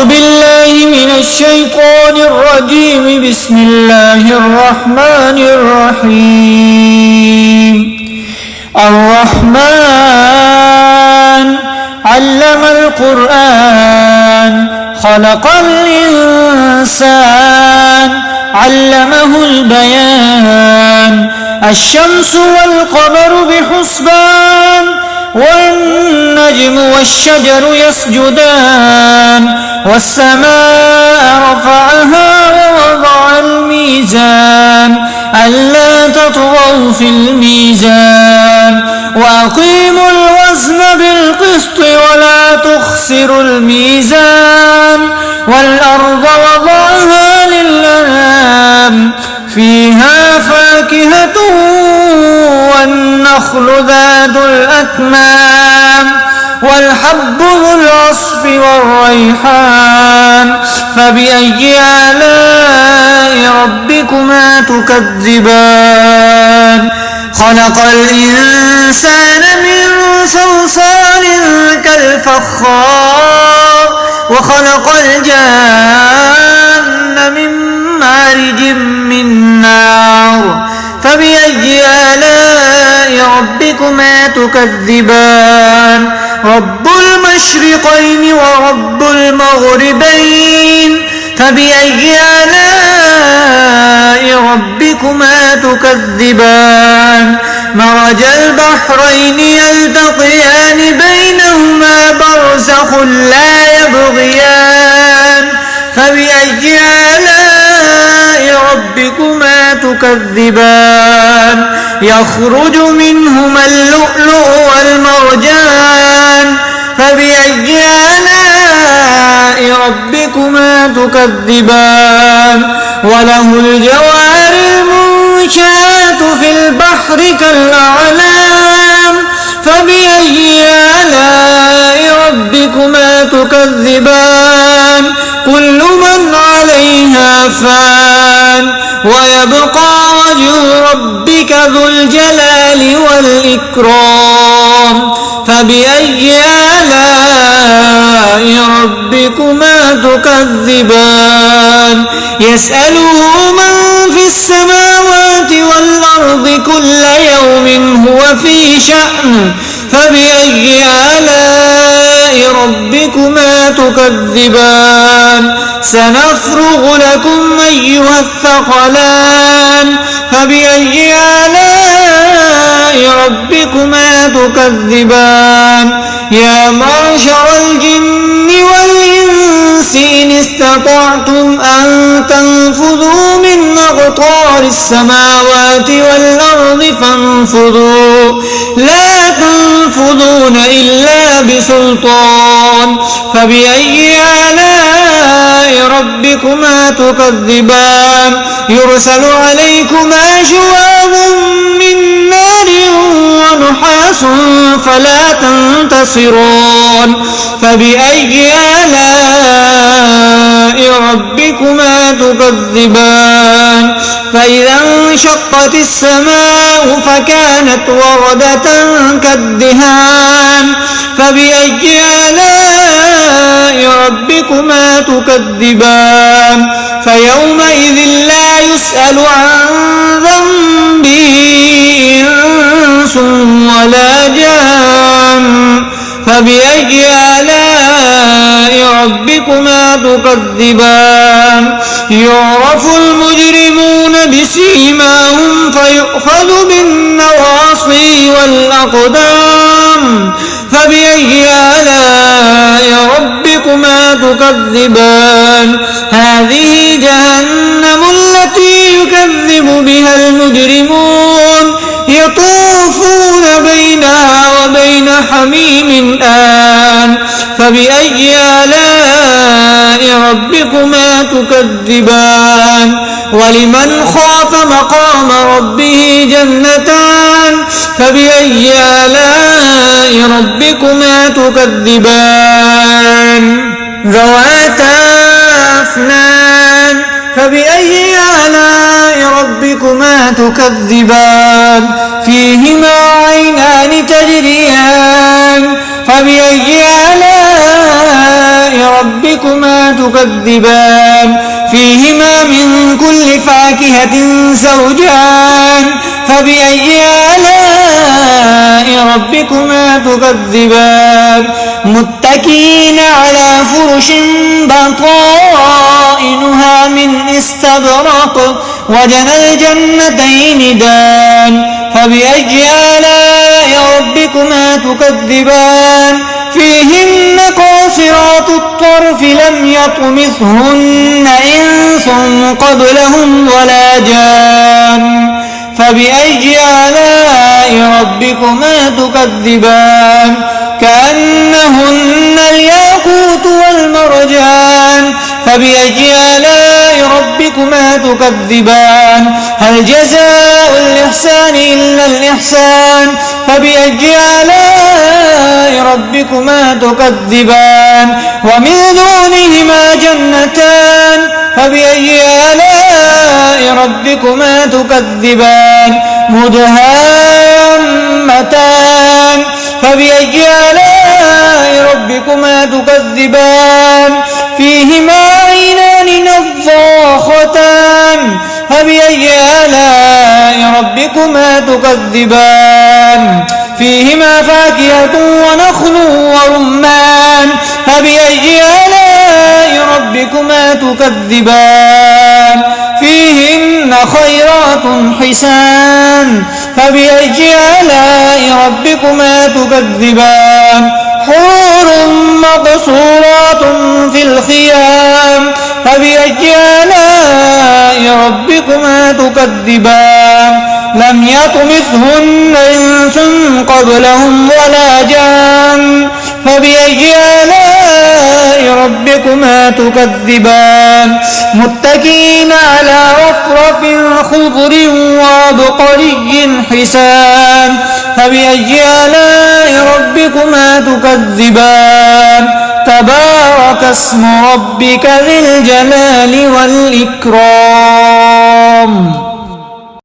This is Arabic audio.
أعوذ بالله من الشيطان الرجيم. بسم الله الرحمن الرحيم. الرحمن علم القرآن خلق الإنسان علمه البيان. الشمس والقمر بحسبان والنجم والشجر يسجدان. والسماء رفعها ووضع الميزان ألا تطغوا في الميزان وأقيموا الوزن بالقسط ولا تخسروا الميزان. والأرض وضعها للأنام فيها فاكهة والنخل ذات الأكمام والحب ذو العصف والريحان. فبأي آلاء ربكما تكذبان؟ خلق الإنسان من صلصال كالفخار وخلق الجان من مارج من نار. فبأي آلاء ربكما تكذبان؟ رب المشرقين ورب المغربين. فبأي آلاء ربكما تكذبان؟ مرج البحرين يلتقيان بينهما برزخ لا يبغيان. فبأي آلاء ربكما تكذبان؟ يخرج منهما اللؤلؤ والمرجان. فبأي آلاء ربكما تكذبان؟ وله الجوار المنشآت في البحر كالأعلام. فبأي آلاء ربكما تكذبان؟ كل من عليها فان ويبقى وجه ربك ذو الجلال والإكرام. فبأي آلاء ربكما تكذبان؟ يسأله من في السماوات والأرض كل يوم هو في شأن. فبأي آلاء ربكما تكذبان؟ سنفرغ لكم أيها الثقلان. فبأي آلاء ربكما تكذبان؟ يا معشر الجن والإنس إن استطعتم أن تنفذوا من أقطار السماوات والأرض فانفذوا لا تنفذون إلا بسلطان. فبأي آلاء ربكما تكذبان؟ يرسل عليكما شواظ من نار ونحاس فلا تنتصران. فبأي آلاء ربكما تكذبان؟ فإذا انشقت السماء فكانت وردة كالدهان. فبأي آلاء ربكما تكذبان؟ فيومئذ لا يسأل عن ذنبه إنس ولا جان. فبأي آلاء ربكما تكذبان؟ يعرف المجرمون بسيماهم فيؤخذ بالنواصي والأقدام. فبأي آلاء ربكما تكذبان؟ هذه جهنم التي يكذب بها المجرمون يطوفون بينها وبين حميم آن. فبأي آلاء ربكما تكذبان؟ ولمن خاف مقام ربه جنتان. فبأي آلاء ربكما تكذبان؟ ذواتا أفنان. فبأي آلاء ربكما تكذبان؟ فيهما عينان تجريان. فبأي آلاء ربكما تكذبان فيهما من كل فاكهة زوجان فبأي آلاء ربكما تكذبان متكئين على فرش بطائنها من استبرق وجنى الجنتين دان فبأي آلاء ربكما تكذبان فيهن قاصرات الطرف لم يطمثهن إنس قبلهم ولا جان فبأي آلاء ربكما تكذبان كأنهن الياقوت والمرجان فبأي آلاء ربكما تكذبان هل جزاء الإحسان إلا الإحسان فبأي آلاء ربكما تكذبان ومن دونهما جنتان فبأي آلاء ربكما تكذبان مدهامتان فبأي آلاء ربكما تكذبان فيهما عينان نضاختان فبأي آلاء ربكما تكذبان فيهما فاكهة ونخل ورمان فبأي آلاء ربكما تكذبان فيهن خيرات حسان فبأي آلاء ربكما تكذبان حور مقصورات في الخيام فبأي آلاء ربكما تكذبان لم يطمثهن إنس قبلهم ولا جان فبأي آلاء ربكما تكذبان متكئين على رفرف خضر وعبقري حسان فبأي آلاء ربكما تكذبان تبارك اسم ربك ذي الجلال والإكرام